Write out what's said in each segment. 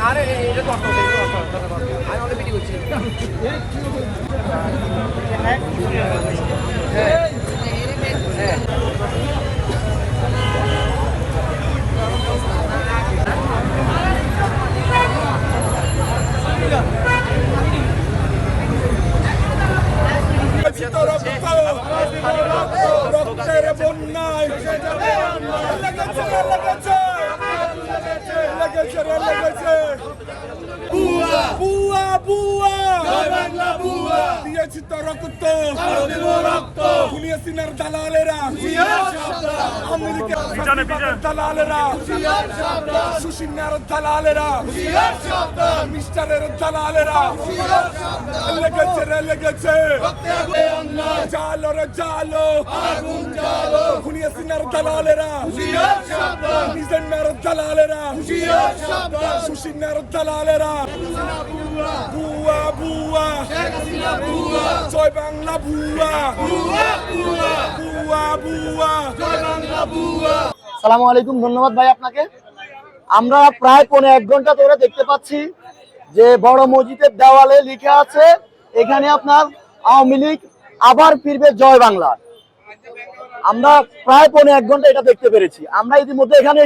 আরে এটা তো আমি অনেক ভিডিও করছি। রক্তের বন্যায় লেগেছে বুয়া বুয়া বুয়া দিয়েছি তো রক্ত খুনিয়াসিনার দালালেরা আমেরিকার দালালেরা সুশিনার দালালেরা মিস্টারের দালালেরা লেগেছে রে লেগেছে জালো রে জালো খুনিয়াসিনার দালালেরা নিজের দালালেরা সুশিনার দালালেরা বুয়া বুয়া জয় বাংলা বুয়া বুয়া বুয়া জয় বাংলা বুয়া। আসসালামু আলাইকুম, ধন্যবাদ ভাই আপনাকে। আমরা প্রায় 1.5 ঘন্টা ধরে দেখতে পাচ্ছি যে বড় মসজিদের দেওয়ালে লিখা আছে এখানে আপনার আওয়ামী লীগ আবার ফিরবে জয় বাংলা। আমরা প্রায় 1.5 ঘন্টা এটা দেখতে পেরেছি। আমরা ইতিমধ্যে এখানে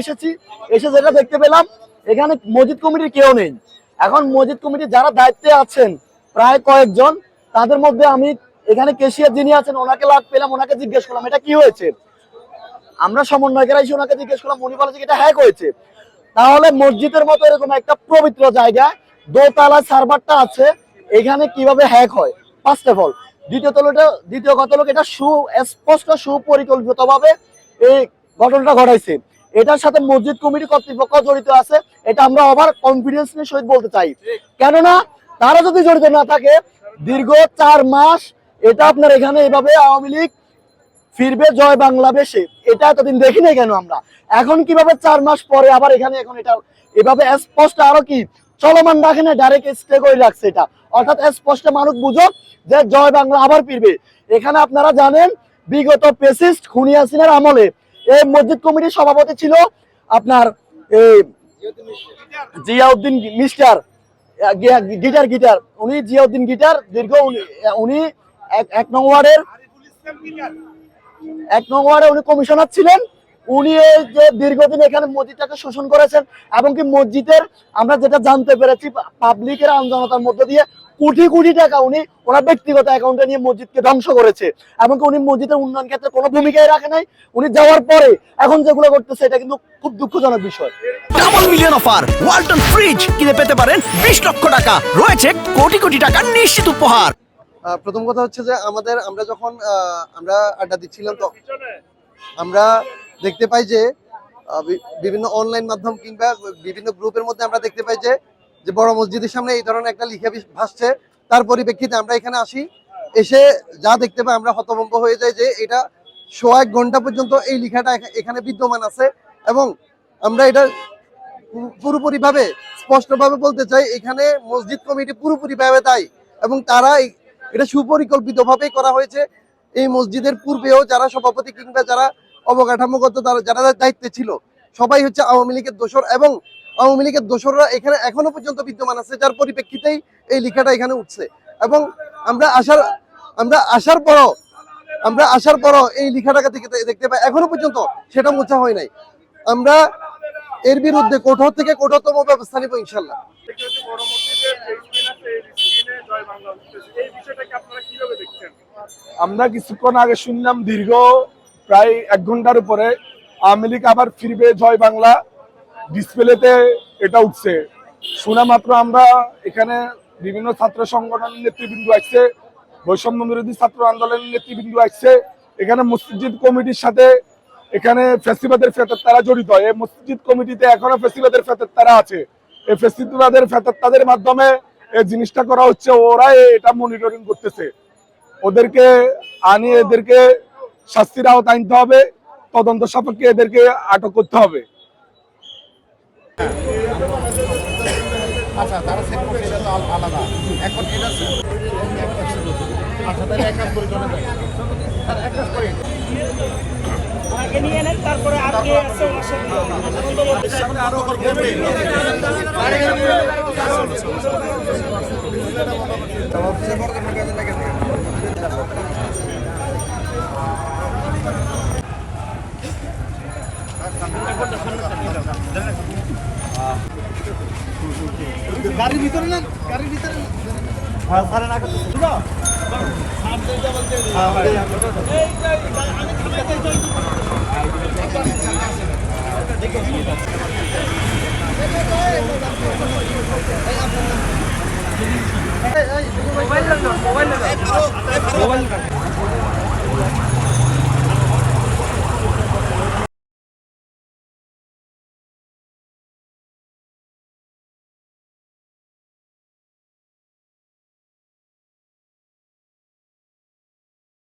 এসে যেটা দেখতে পেলাম এখানে মসজিদ কমিটির কেউ নেই। এখন মসজিদ কমিটির যারা দায়িত্বে আছেন প্রায় কয়েকজন, তাদের মধ্যে আমি এখানে কেশিয়ার যিনি আছেন ওনাকে লাগ পেলাম, ওনাকে জিজ্ঞেস করলাম এটা কি হয়েছে। আমরা সমন্বয়কেরা এসে ওনাকে জিজ্ঞেস করলাম, উনি বলেছে এটা হ্যাক হয়েছে। তাহলে মসজিদের মতো এরকম একটা পবিত্র জায়গায় দোতলা সার্ভারটা আছে, এখানে কিভাবে হ্যাক হয় ফার্স্ট অফ অল। দ্বিতীয় কথা হলো এটা সুস্পষ্ট সুপরিকল্পিতভাবে এই ঘটনাটা ঘটাইছে। এটার সাথে মসজিদ কমিটি কর্তৃপক্ষ জড়িত আছে, এটা আমরা ওভার কনফিডেন্স নিয়ে সহিত বলতে চাই। কেননা তারা যদি জড়িত না থাকে দীর্ঘ 4 মাস এটা আপনার এখানে এভাবে আওয়ামী লীগ ফিরবে জয় বাংলা বেশে এটা এতদিন দেখি নাই কেন আমরা, এখন কিভাবে 4 মাস পরে আবার এখানে এখন এটা এভাবে স্পষ্ট আরো কি চলমান রাখে না, ডাইরেক্ট স্টে করে রাখছে এটা, অর্থাৎ স্পষ্ট মানুষ বুঝুক যে জয় বাংলা আবার ফিরবে। এখানে আপনারা জানেন বিগত ফ্যাসিস্ট খুনি হাসিনার আমলে এই মসজিদ কমিটির সভাপতি ছিল আপনার জিয়াউদ্দিন মিস্টার গিটার উনি জিয়াউদ্দিন গিটার দীর্ঘ উনি 1 নং ওয়ার্ডে উনি কমিশনার ছিলেন। উনি এই যে দীর্ঘদিন এখানে মসজিদটাকে শোষণ করেছেন এবং কি মসজিদের আমরা যেটা জানতে পেরেছি পাবলিকের আমজনতার মধ্যে দিয়ে কোটি কোটি টাকা উনি ওনার ব্যক্তিগত অ্যাকাউন্টে নিয়ে মসজিদকে ধ্বংস করেছে এবং কি উনি মসজিদের উন্নয়ন ক্ষেত্রে কোনো ভূমিকাই রাখে নাই। উনি যাওয়ার পরে এখন যেগুলো করতেছে এটা কিন্তু খুব দুঃখজনক বিষয়। Double million offer Walton fridge কিনে পেতে পারেন 20 লক্ষ টাকা, রয়েছে কোটি কোটি টাকার নিশ্চিত উপহার। প্রথম কথা হচ্ছে যে আমরা যখন আমরা আড্ডা দিচ্ছিলাম তো আমরা দেখতে পাই যে বিভিন্ন অনলাইন মাধ্যম কিংবা বিভিন্ন গ্রুপের মধ্যে আমরা দেখতে পাই যে বড় মসজিদের সামনে এই ধরনের একটা লিখা ভাসছে। তার পরিপ্রেক্ষিতে আমরা এখানে আসি, এসে যা দেখতে পাই আমরা হতভম্ব হয়ে যাই যে এটা 1.5 ঘন্টা পর্যন্ত এই লিখাটা এখানে বিদ্যমান আছে এবং আমরা এটা পুরোপুরিভাবে স্পষ্টভাবে বলতে চাই এখানে মসজিদ কমিটি পুরোপুরিভাবে দায়ী এবং তারা এটা সুপরিকল্পিতভাবেই করা হয়েছে। এই মসজিদের পূর্বেও যারা সভাপতি কিংবা যারা অবকাঠামোগত যারা দায়িত্বে ছিল সবাই হচ্ছে আওয়ামী লীগের দোসর এবং আওয়ামী লীগের দোসররা এখানে এখনো পর্যন্ত বিদ্যমান আছে, যার পরিপ্রেক্ষিতেই এই লেখাটা এখানে উঠছে। এবং আমরা আসার পরও এই লেখাটাকে দেখতে পাই এখনো পর্যন্ত সেটা মোছা হয় নাই। আমরা এর বিরুদ্ধে কঠোর থেকে কঠোরতম ব্যবস্থা নিব ইনশাল্লাহ। আমরা কিছুক্ষণ আগে শুনলাম দীর্ঘ প্রায় 1 ঘন্টার উপরে আওয়ামী লীগ আবার ফিরবে জয় বাংলা ডিসপ্লেতে এটা উঠছে। শোনা মাত্র আমরা এখানে বিভিন্ন ছাত্র সংগঠনের নেতৃবৃন্দ আসছে, বৈষম্য বিরোধী ছাত্র আন্দোলনের নেতৃবৃন্দ আসছে। এখানে মসজিদ কমিটির সাথে এখানে ফ্যাসিবাদের ফেতর জড়িত। এই মসজিদ কমিটিতে এখনো ফ্যাসিবাদের ফেতর আছে। এই ফ্যাসিবাদের ফেতর মাধ্যমে এই জিনিসটা করা হচ্ছে, ওরাই এটা মনিটরিং করতেছে। ওদেরকে আনিয়ে এদেরকে শাস্তির আওতায় আনতে হবে, তদন্ত সাপেক্ষে এদেরকে আটক করতে হবে। আচ্ছা, তারা সেট করছে এটা তো আলাদা। এখন এটা আচ্ছা, তাহলে এক কাজ করে চলে যায়। এক কাজ করে গাড়ির ভিতরে না, গাড়ির ভিতরে না। মোবাইল